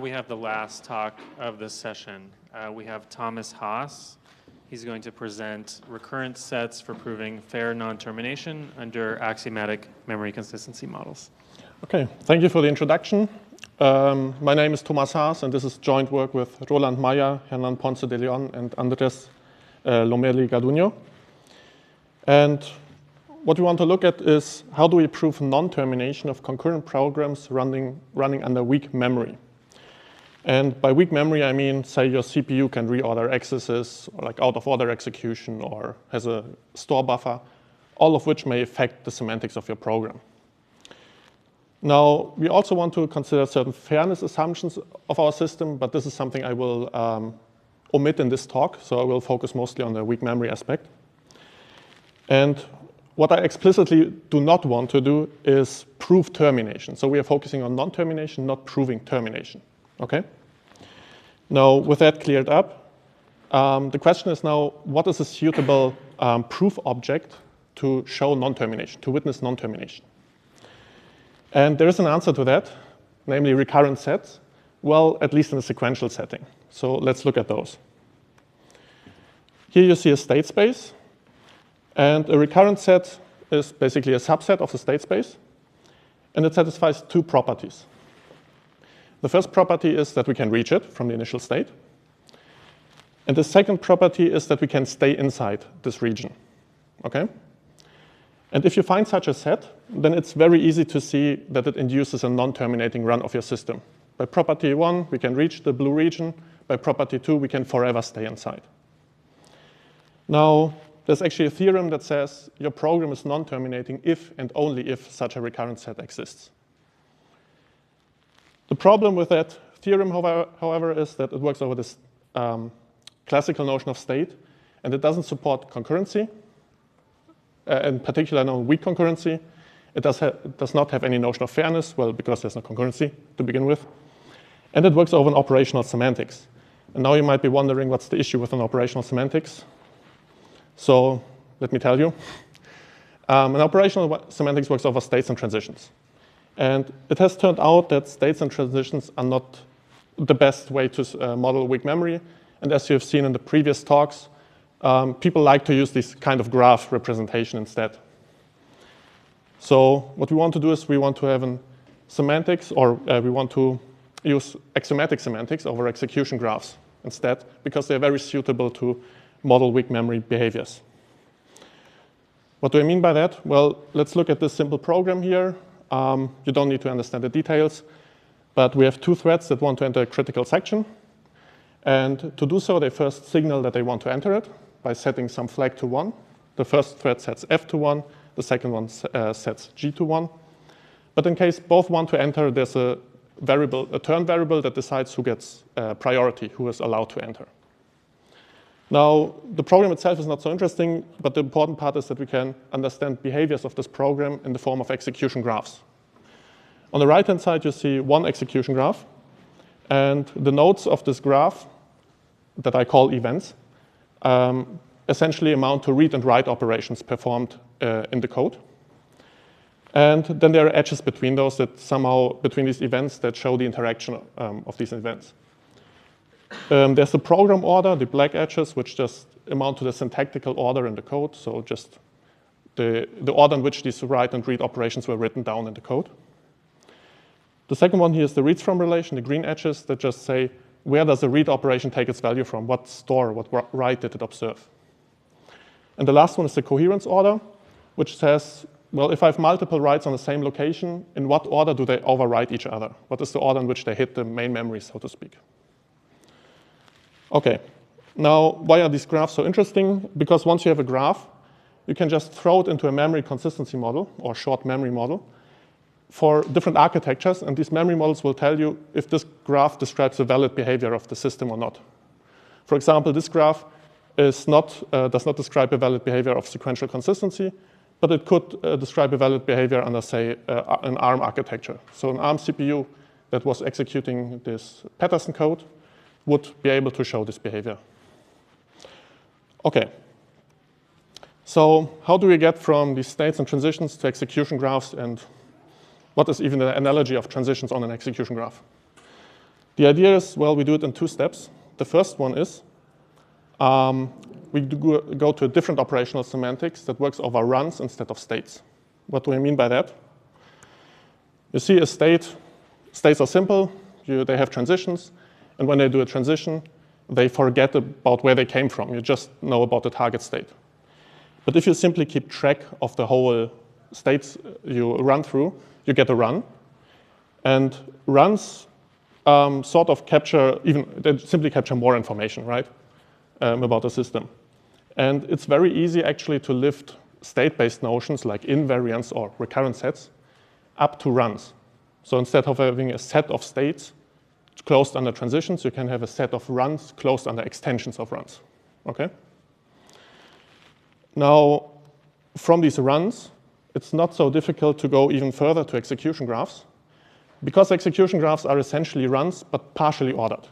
We have the last talk of this session. We have Thomas Haas. He's going to present recurrent sets for proving fair non-termination under axiomatic memory consistency models. Okay, thank you for the introduction. My name is Thomas Haas, and this is joint work with Roland, Meyer, Hernán, Ponce de León, and Andrés, Lomelí, Garduño. And what we want to look at is how do we prove non-termination of concurrent programs running under weak memory. And by weak memory, I mean, say your CPU can reorder accesses, or like out-of-order execution, or has a store buffer, all of which may affect the semantics of your program. Now, we also want to consider certain fairness assumptions of our system, but this is something I will omit in this talk, so I will focus mostly on the weak memory aspect. And what I explicitly do not want to do is prove termination. So we are focusing on non-termination, not proving termination. Okay. Now, with that cleared up, the question is now, what is a suitable proof object to show non-termination, to witness non-termination? And there is an answer to that, namely recurrent sets, well, at least in a sequential setting. So let's look at those. Here you see a state space, and a recurrent set is basically a subset of the state space, and it satisfies two properties. The first property is that we can reach it from the initial state. And the second property is that we can stay inside this region. Okay? And if you find such a set, then it's very easy to see that it induces a non-terminating run of your system. By property 1, we can reach the blue region. By property 2, we can forever stay inside. Now, there's actually a theorem that says your program is non-terminating if and only if such a recurrent set exists. The problem with that theorem, however, is that it works over this classical notion of state, and it doesn't support concurrency, in particular, no weak concurrency. It does not have any notion of fairness, well, because there's no concurrency to begin with. And it works over an operational semantics. And now you might be wondering, what's the issue with an operational semantics? So let me tell you. An operational semantics works over states and transitions. And it has turned out that states and transitions are not the best way to model weak memory. And as you have seen in the previous talks, people like to use this kind of graph representation instead. So what we want to do is we want to have a semantics, or we want to use axiomatic semantics over execution graphs instead, because they're very suitable to model weak memory behaviors. What do I mean by that? Well, let's look at this simple program here. You don't need to understand the details, but we have two threads that want to enter a critical section. And to do so, they first signal that they want to enter it by setting some flag to 1. The first thread sets f to 1. The second one sets g to 1. But in case both want to enter, there's a turn variable that decides who gets priority, who is allowed to enter. Now, the program itself is not so interesting, but the important part is that we can understand behaviors of this program in the form of execution graphs. On the right-hand side, you see one execution graph. And the nodes of this graph, that I call events, essentially amount to read and write operations performed in the code. And then there are edges between those that somehow, between these events, that show the interaction of these events. There's the program order, the black edges, which just amount to the syntactical order in the code, so just the order in which these write and read operations were written down in the code. The second one here is the reads from relation, the green edges that just say, where does the read operation take its value from? What store, what write did it observe? And the last one is the coherence order, which says, well, if I have multiple writes on the same location, in what order do they overwrite each other? What is the order in which they hit the main memory, so to speak? Okay, now why are these graphs so interesting? Because once you have a graph, you can just throw it into a memory consistency model or short memory model for different architectures, and these memory models will tell you if this graph describes the valid behavior of the system or not. For example, this graph does not describe a valid behavior of sequential consistency, but it could describe a valid behavior under, say, an ARM architecture. So an ARM CPU that was executing this Patterson code would be able to show this behavior. Okay. So how do we get from these states and transitions to execution graphs, and what is even the analogy of transitions on an execution graph? The idea is, well, we do it in 2 steps. The first one is we go to a different operational semantics that works over runs instead of states. What do I mean by that? You see a state. States are simple. They have transitions. And when they do a transition, they forget about where they came from. You just know about the target state. But if you simply keep track of the whole states you run through, you get a run. And runs sort of they simply capture more information, right, about the system. And it's very easy, actually, to lift state-based notions like invariance or recurrent sets up to runs. So instead of having a set of states closed under transitions, you can have a set of runs closed under extensions of runs. Okay? Now, from these runs, it's not so difficult to go even further to execution graphs, because execution graphs are essentially runs, but partially ordered.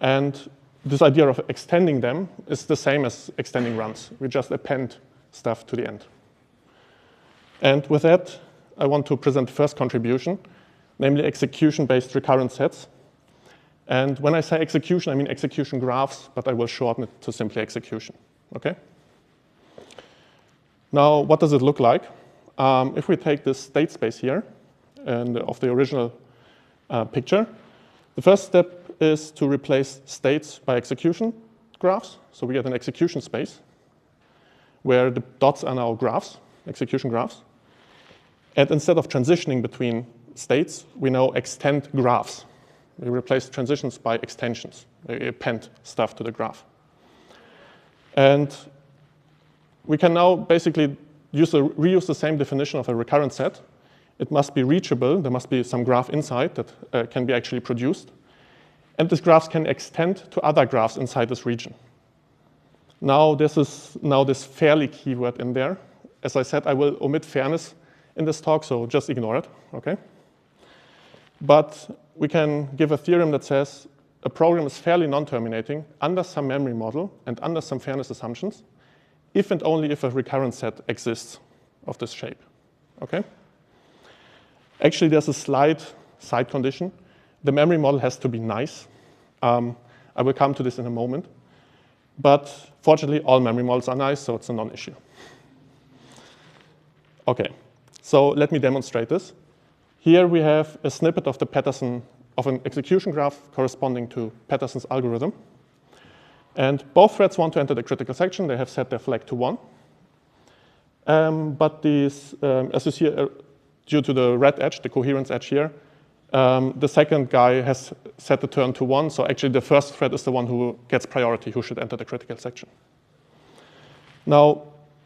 And this idea of extending them is the same as extending runs. We just append stuff to the end. And with that, I want to present the first contribution, namely execution-based recurrent sets. And when I say execution, I mean execution graphs, but I will shorten it to simply execution. Okay? Now, what does it look like? If we take this state space here, and of the original picture, the first step is to replace states by execution graphs. So we get an execution space where the dots are now graphs, execution graphs. And instead of transitioning between states, we now extend graphs. We replace transitions by extensions. We append stuff to the graph. And we can now basically reuse the same definition of a recurrent set. It must be reachable. There must be some graph inside that can be actually produced. And these graphs can extend to other graphs inside this region. Now, this fairly keyword in there. As I said, I will omit fairness in this talk, so just ignore it, okay? But we can give a theorem that says a program is fairly non-terminating under some memory model and under some fairness assumptions, if and only if a recurrent set exists of this shape, okay? Actually, there's a slight side condition. The memory model has to be nice. I will come to this in a moment. But fortunately, all memory models are nice, so it's a non-issue. OK, so let me demonstrate this. Here we have a snippet of an execution graph corresponding to Patterson's algorithm. And both threads want to enter the critical section. They have set their flag to 1. But these, as you see, due to the red edge, the coherence edge here, the second guy has set the turn to 1. So actually, the first thread is the one who gets priority, who should enter the critical section. Now,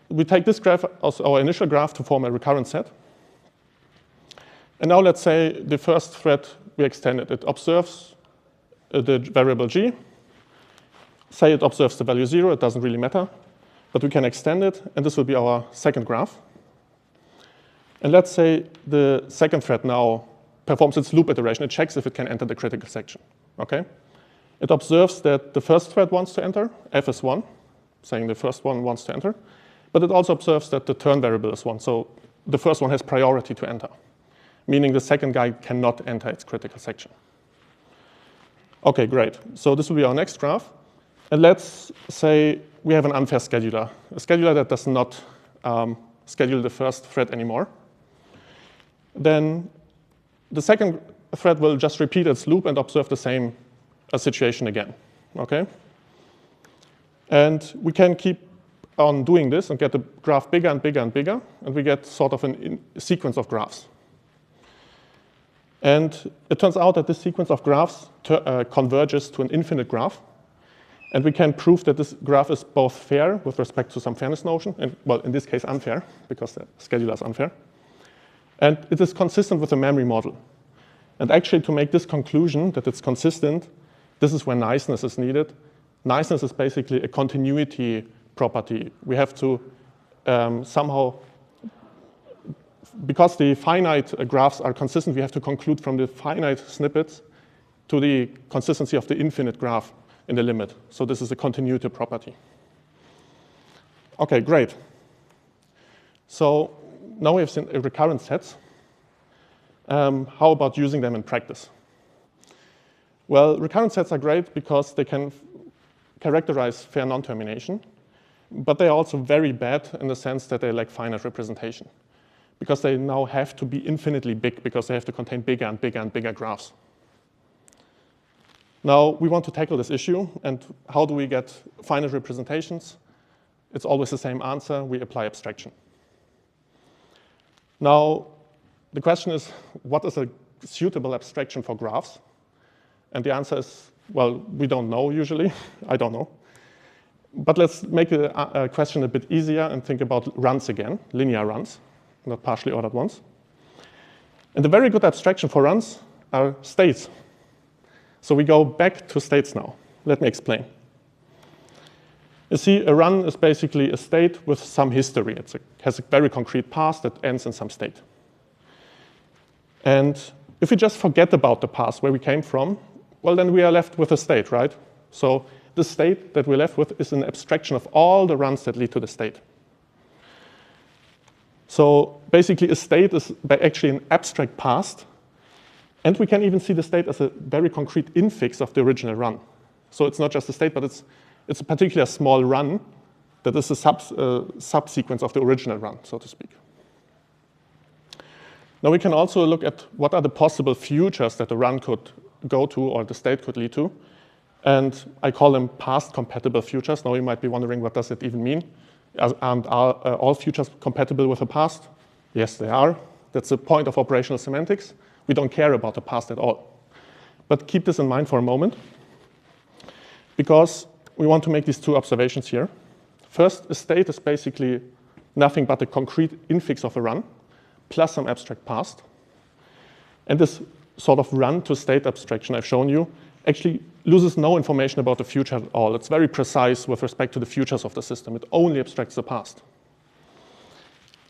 we take this graph as our initial graph to form a recurrent set. And now let's say the first thread we extend it. It observes the variable g. Say it observes the value 0. It doesn't really matter. But we can extend it. And this will be our second graph. And let's say the second thread now performs its loop iteration. It checks if it can enter the critical section. Okay? It observes that the first thread wants to enter, f is 1, saying the first one wants to enter. But it also observes that the turn variable is 1. So the first one has priority to enter, meaning the second guy cannot enter its critical section. OK, great. So this will be our next graph. And let's say we have an unfair scheduler, a scheduler that does not schedule the first thread anymore. Then the second thread will just repeat its loop and observe the same situation again. Okay? And we can keep on doing this and get the graph bigger and bigger and bigger, and we get sort of a sequence of graphs. And it turns out that this sequence of graphs converges to an infinite graph. And we can prove that this graph is both fair with respect to some fairness notion, and, well, in this case, unfair, because the scheduler is unfair. And it is consistent with the memory model. And actually, to make this conclusion that it's consistent, this is where niceness is needed. Niceness is basically a continuity property. We have to somehow, because the finite graphs are consistent, we have to conclude from the finite snippets to the consistency of the infinite graph in the limit. So this is a continuity property. OK, great. So now we have seen recurrent sets. How about using them in practice? Well, recurrent sets are great because they can characterize fair non-termination, but they are also very bad in the sense that they lack finite representation, because they now have to be infinitely big, because they have to contain bigger and bigger and bigger graphs. Now, we want to tackle this issue, and how do we get finite representations? It's always the same answer: we apply abstraction. Now, the question is, what is a suitable abstraction for graphs? And the answer is, well, we don't know usually. I don't know. But let's make a question a bit easier and think about runs again, linear runs, not partially ordered ones. And a very good abstraction for runs are states. So we go back to states now. Let me explain. You see, a run is basically a state with some history. It has a very concrete past that ends in some state. And if we just forget about the past, where we came from, well, then we are left with a state, right? So the state that we're left with is an abstraction of all the runs that lead to the state. So basically, a state is actually an abstract past, and we can even see the state as a very concrete infix of the original run. So it's not just a state, but it's a particular small run that is a subsequence of the original run, so to speak. Now we can also look at what are the possible futures that the run could go to or the state could lead to. And I call them past compatible futures. Now you might be wondering, what does it even mean? And are all futures compatible with the past? Yes, they are. That's the point of operational semantics. We don't care about the past at all. But keep this in mind for a moment, because we want to make these two observations here. First, a state is basically nothing but a concrete infix of a run, plus some abstract past. And this sort of run to state abstraction I've shown you actually loses no information about the future at all. It's very precise with respect to the futures of the system. It only abstracts the past.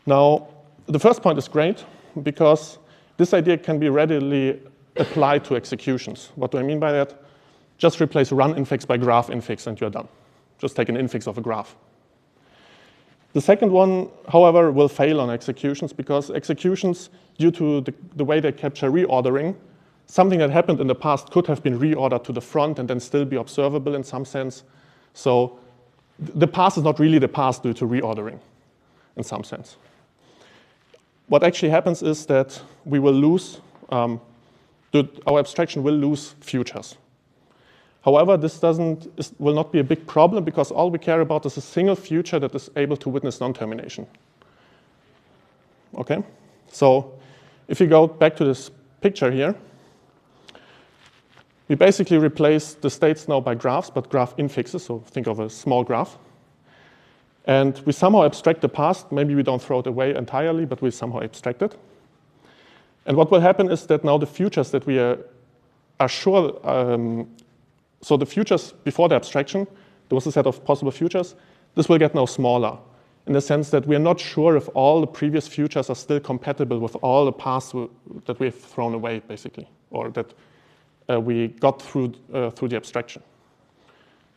Now, the first point is great because this idea can be readily applied to executions. What do I mean by that? Just replace run infix by graph infix and you're done. Just take an infix of a graph. The second one, however, will fail on executions because executions, due to the way they capture reordering, something that happened in the past could have been reordered to the front and then still be observable in some sense. So the past is not really the past due to reordering in some sense. What actually happens is that we will lose, our abstraction will lose futures. However, this will not be a big problem because all we care about is a single future that is able to witness non-termination. Okay? So if you go back to this picture here, we basically replace the states now by graphs, but graph infixes, so think of a small graph. And we somehow abstract the past. Maybe we don't throw it away entirely, but we somehow abstract it. And what will happen is that now the futures that we are sure, so the futures before the abstraction, there was a set of possible futures. This will get now smaller in the sense that we are not sure if all the previous futures are still compatible with all the past that we've thrown away, basically, or that we got through the abstraction.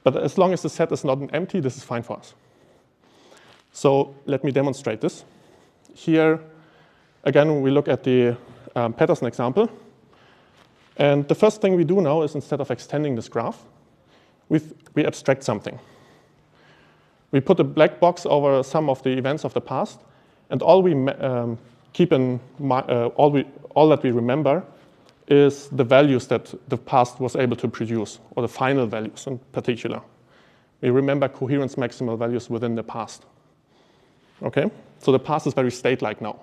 But as long as the set is not an empty, this is fine for us. So let me demonstrate this. Here, again, we look at the Patterson example. And the first thing we do now is instead of extending this graph, we abstract something. We put a black box over some of the events of the past, and all we keep in mind, all that we remember is the values that the past was able to produce, or the final values in particular. We remember coherence maximal values within the past. Okay, so the past is very state-like now.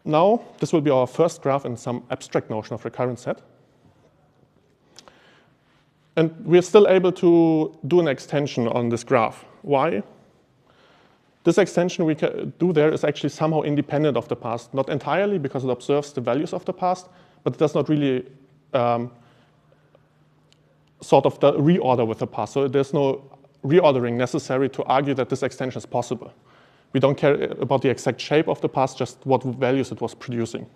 Now, this will be our first graph in some abstract notion of recurrent set. And we're still able to do an extension on this graph. Why? This extension we can do there is actually somehow independent of the past. Not entirely, because it observes the values of the past, but it does not really sort of the reorder with the past. So there's no reordering necessary to argue that this extension is possible. We don't care about the exact shape of the past, just what values it was producing.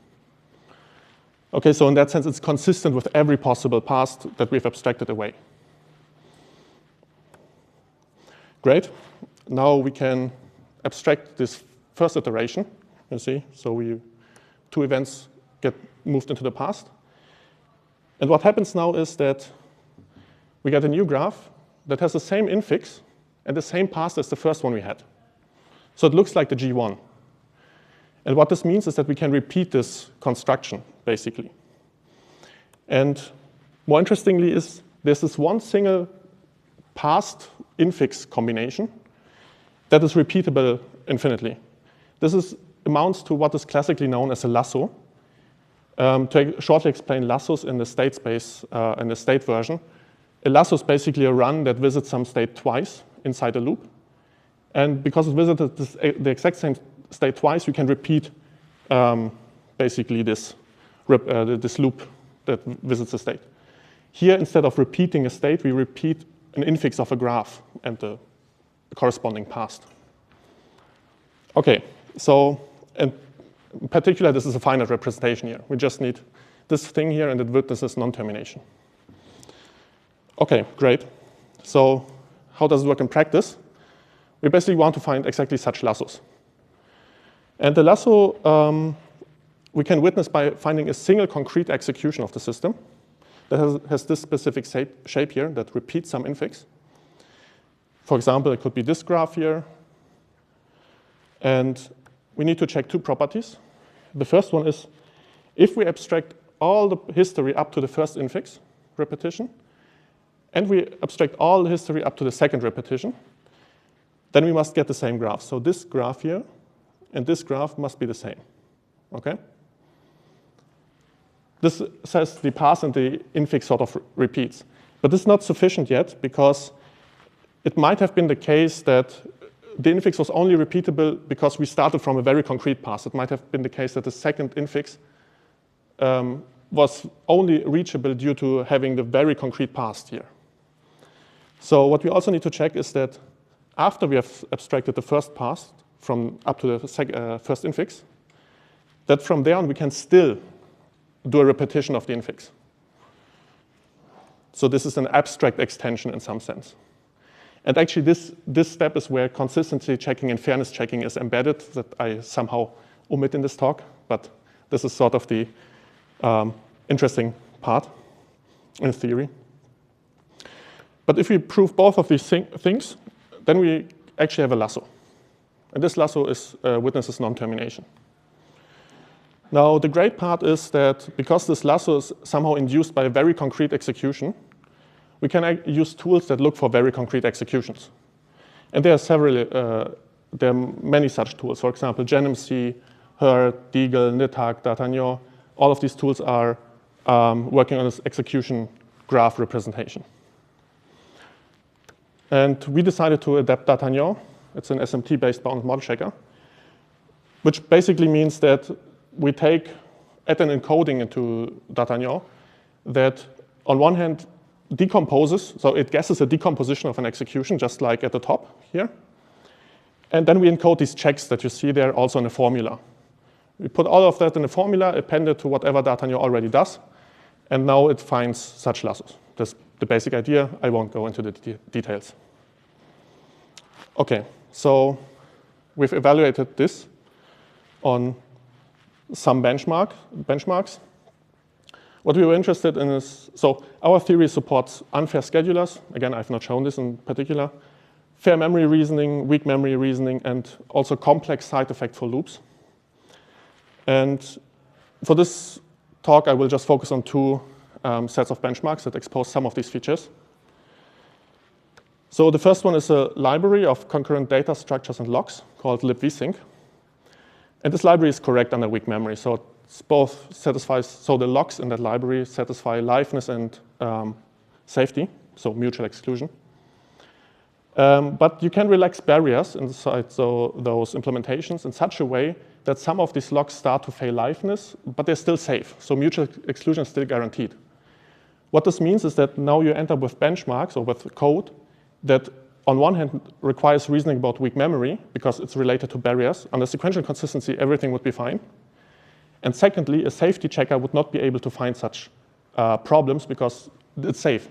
Okay, so in that sense, it's consistent with every possible past that we've abstracted away. Great. Now we can abstract this first iteration, you see. So two events get moved into the past. And what happens now is that we get a new graph that has the same infix and the same path as the first one we had. So it looks like the G1. And what this means is that we can repeat this construction, basically. And more interestingly is there's this one single passed infix combination that is repeatable infinitely. This amounts to what is classically known as a lasso. To shortly explain lassos in the state space, in the state version, a lasso is basically a run that visits some state twice inside a loop. And because it visited the exact same state twice, we can repeat basically this loop that visits a state. Here, instead of repeating a state, we repeat an infix of a graph and the corresponding path. Okay, so in particular, this is a finite representation here. We just need this thing here, and it witnesses non-termination. Okay, great. So how does it work in practice? We basically want to find exactly such lassos. And the lasso we can witness by finding a single concrete execution of the system that has this specific shape here that repeats some infix. For example, it could be this graph here. And we need to check two properties. The first one is if we abstract all the history up to the first infix repetition, and we abstract all the history up to the second repetition, then we must get the same graph. So this graph here and this graph must be the same. Okay? This says the path and the infix sort of repeats. But this is not sufficient yet, because it might have been the case that the infix was only repeatable because we started from a very concrete path. It might have been the case that the second infix was only reachable due to having the very concrete path here. So what we also need to check is that after we have abstracted the first path from up to the first infix, that from there on we can still do a repetition of the infix. So this is an abstract extension in some sense. And actually this step is where consistency checking and fairness checking is embedded, that I somehow omit in this talk, but this is sort of the interesting part in theory. But if we prove both of these things, then we actually have a lasso. And this lasso witnesses non-termination. Now, the great part is that because this lasso is somehow induced by a very concrete execution, we can use tools that look for very concrete executions. And there are many such tools. For example, GenMC, Her, Deagle, Nithag, D'Artagnan. All of these tools are working on this execution graph representation. And we decided to adapt D'Artagnan. It's an SMT-based bounded model checker, which basically means that we add an encoding into D'Artagnan that, on one hand, decomposes, so it guesses a decomposition of an execution, just like at the top here. And then we encode these checks that you see there also in a formula. We put all of that in a formula, append it to whatever D'Artagnan already does, and now it finds such lassos. That's the basic idea. I won't go into the details. Okay, so we've evaluated this on some benchmarks. What we were interested in is, so our theory supports unfair schedulers. Again, I've not shown this in particular. Fair memory reasoning, weak memory reasoning, and also complex side effectful loops. And for this talk, I will just focus on two sets of benchmarks that expose some of these features. So the first one is a library of concurrent data structures and locks called libvsync. And this library is correct under weak memory. So it's both satisfies, so the locks in that library satisfy liveness and safety, so mutual exclusion. But you can relax barriers inside those implementations in such a way that some of these locks start to fail liveness, but they're still safe. So mutual exclusion is still guaranteed. What this means is that now you end up with benchmarks or with code that on one hand requires reasoning about weak memory because it's related to barriers. Under sequential consistency, everything would be fine. And secondly, a safety checker would not be able to find such problems because it's safe.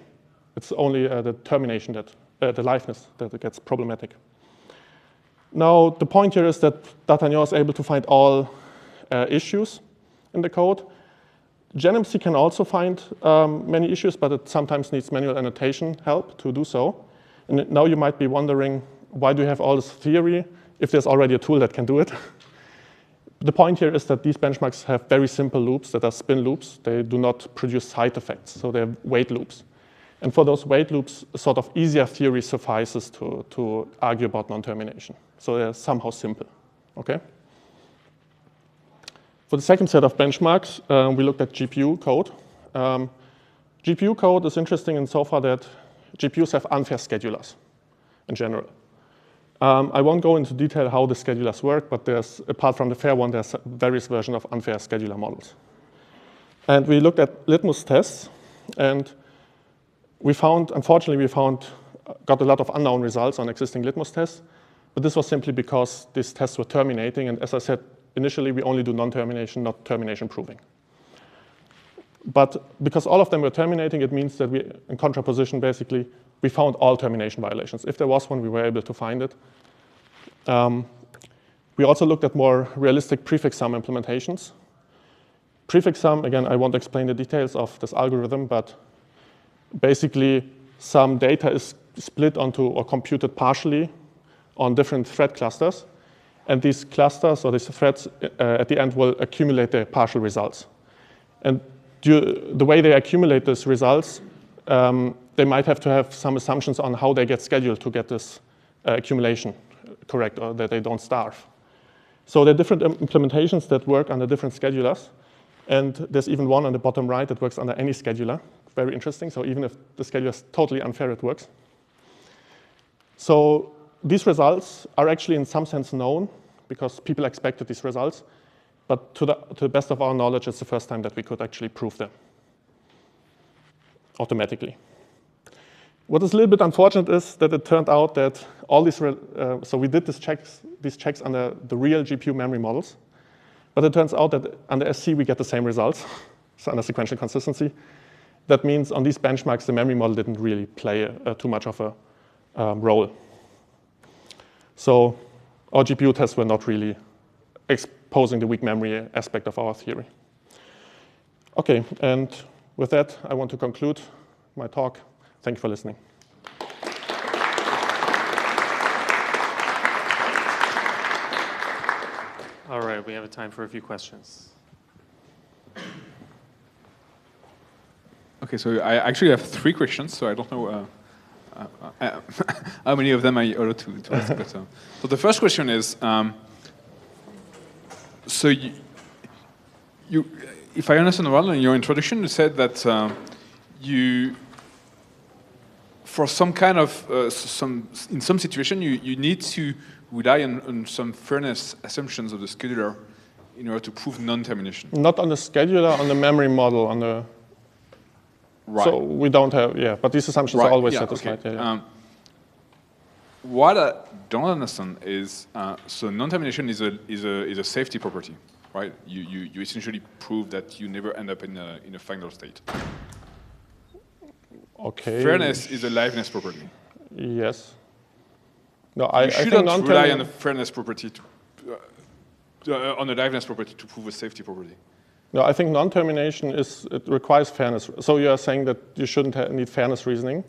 It's only the termination that, the liveness that gets problematic. Now, the point here is that D'Artagnan is able to find all issues in the code. GenMC can also find many issues, but it sometimes needs manual annotation help to do so. And now you might be wondering, why do you have all this theory if there's already a tool that can do it? The point here is that these benchmarks have very simple loops that are spin loops. They do not produce side effects, so they're wait loops. And for those wait loops, a sort of easier theory suffices to argue about non-termination. So they're somehow simple, okay? For the second set of benchmarks, we looked at GPU code. GPU code is interesting insofar that GPUs have unfair schedulers in general. I won't go into detail how the schedulers work, but there's, apart from the fair one, there's various versions of unfair scheduler models. And we looked at litmus tests, and unfortunately, got a lot of unknown results on existing litmus tests, but this was simply because these tests were terminating, and as I said, initially, we only do non-termination, not termination proving. But because all of them were terminating, it means that we, in contraposition, basically, we found all termination violations. If there was one, we were able to find it. We also looked at more realistic prefix sum implementations. Prefix sum, again, I won't explain the details of this algorithm, but basically, some data is split onto or computed partially on different thread clusters. And these clusters or these threads at the end will accumulate their partial results. And the way they accumulate these results, they might have to have some assumptions on how they get scheduled to get this accumulation correct, or that they don't starve. So there are different implementations that work under different schedulers. And there's even one on the bottom right that works under any scheduler. Very interesting. So even if the scheduler is totally unfair, it works. So these results are actually in some sense known because people expected these results. But to the best of our knowledge, it's the first time that we could actually prove them automatically. What is a little bit unfortunate is that it turned out that all these, so we did these checks under the real GPU memory models. But it turns out that under SC, we get the same results, so under sequential consistency. That means on these benchmarks, the memory model didn't really play too much of a role. So our GPU tests were not really exposing the weak memory aspect of our theory. OK, and with that, I want to conclude my talk. Thank you for listening. All right, we have time for a few questions. OK, so I actually have 3 questions, so I don't know how many of them I ought to ask. But, so the first question is, so if I understand well, in your introduction, you said that for some kind of, in some situation, you need to rely on some fairness assumptions of the scheduler in order to prove non-termination. Not on the scheduler, on the memory model, on the. Right. So we don't have, yeah, but these assumptions are always satisfied. Okay. Yeah. What I don't understand is, so non-termination is a safety property, right? You essentially prove that you never end up in a final state. Okay. Fairness is a liveness property. Yes. No, I shouldn't rely on a fairness property on a liveness property to prove a safety property. No, I think non-termination it requires fairness. So you are saying that you shouldn't need fairness reasoning?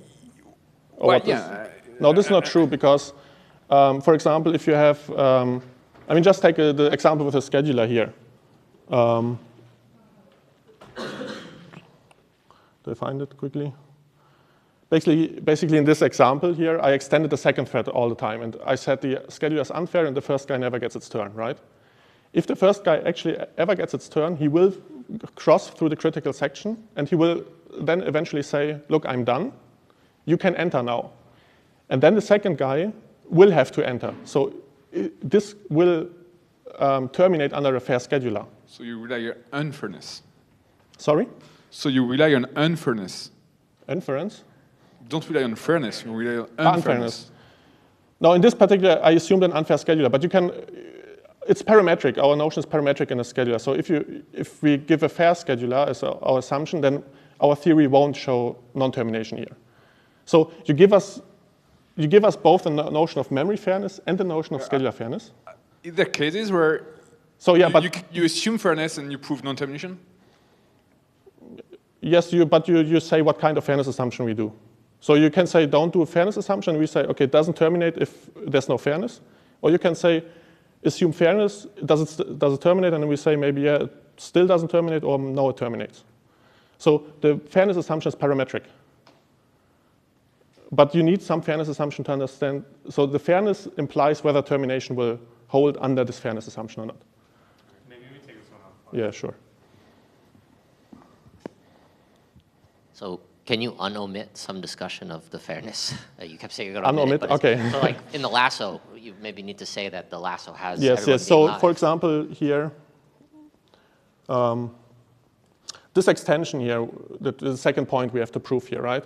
Well, yeah. No, this is not true because, for example, if you have, I mean, just take the example with a scheduler here. Do I find it quickly? Basically, in this example here, I extended the second thread all the time, and I said the scheduler is unfair, and the first guy never gets its turn, right? If the first guy actually ever gets its turn, he will cross through the critical section, and he will then eventually say, look, I'm done. You can enter now. And then the second guy will have to enter. So this will terminate under a fair scheduler. So you rely on unfairness. Sorry? So you rely on unfairness. Inference? Don't rely on fairness, you rely on unfairness. No, in this particular, I assumed an unfair scheduler, but you can, it's parametric. Our notion is parametric in a scheduler. So if we give a fair scheduler as our assumption, then our theory won't show non-termination here. So you give us both the notion of memory fairness and the notion of scheduler fairness. Is there cases where so, yeah, you assume fairness and you prove non-termination? Yes, but you say what kind of fairness assumption we do. So you can say don't do a fairness assumption. We say, okay, it doesn't terminate if there's no fairness. Or you can say assume fairness, does it terminate? And then we say maybe, yeah, it still doesn't terminate, or no, it terminates. So the fairness assumption is parametric. But you need some fairness assumption to understand. So the fairness implies whether termination will hold under this fairness assumption or not. Maybe we take this one off. Yeah, sure. So can you unomit some discussion of the fairness? You kept saying you're going to Unomit, okay. So like in the lasso, you maybe need to say that the lasso has Yes, everyone yes. So being live. for example, here, this extension here, the second point we have to prove here, right?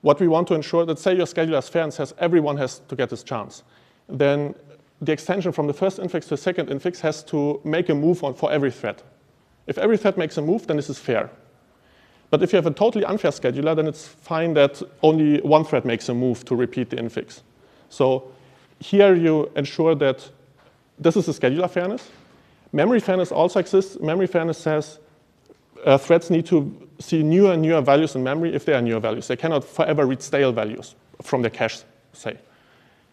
What we want to ensure that, say your scheduler is fair and says everyone has to get this chance, then the extension from the first infix to the second infix has to make a move for every thread. If every thread makes a move, then this is fair. But if you have a totally unfair scheduler, then it's fine that only one thread makes a move to repeat the infix. So here you ensure that this is a scheduler fairness. Memory fairness also exists. Memory fairness says threads need to see newer and newer values in memory if they are newer values. They cannot forever read stale values from their cache, say.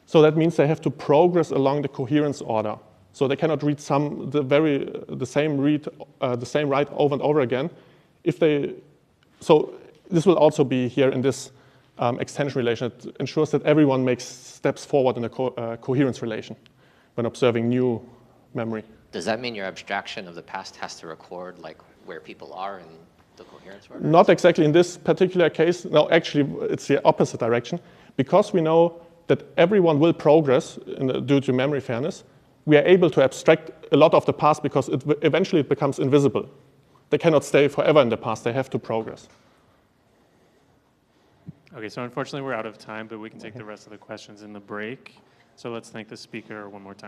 So that means they have to progress along the coherence order. So they cannot read the same write over and over again. So this will also be here in this extension relation. It ensures that everyone makes steps forward in a coherence relation when observing new memory. Does that mean your abstraction of the past has to record like where people are in the coherence order? Not exactly in this particular case. No, actually, it's the opposite direction. Because we know that everyone will progress due to memory fairness, we are able to abstract a lot of the past because eventually it becomes invisible. They cannot stay forever in the past. They have to progress. Okay, so unfortunately we're out of time, but we can take the rest of the questions in the break. So let's thank the speaker one more time.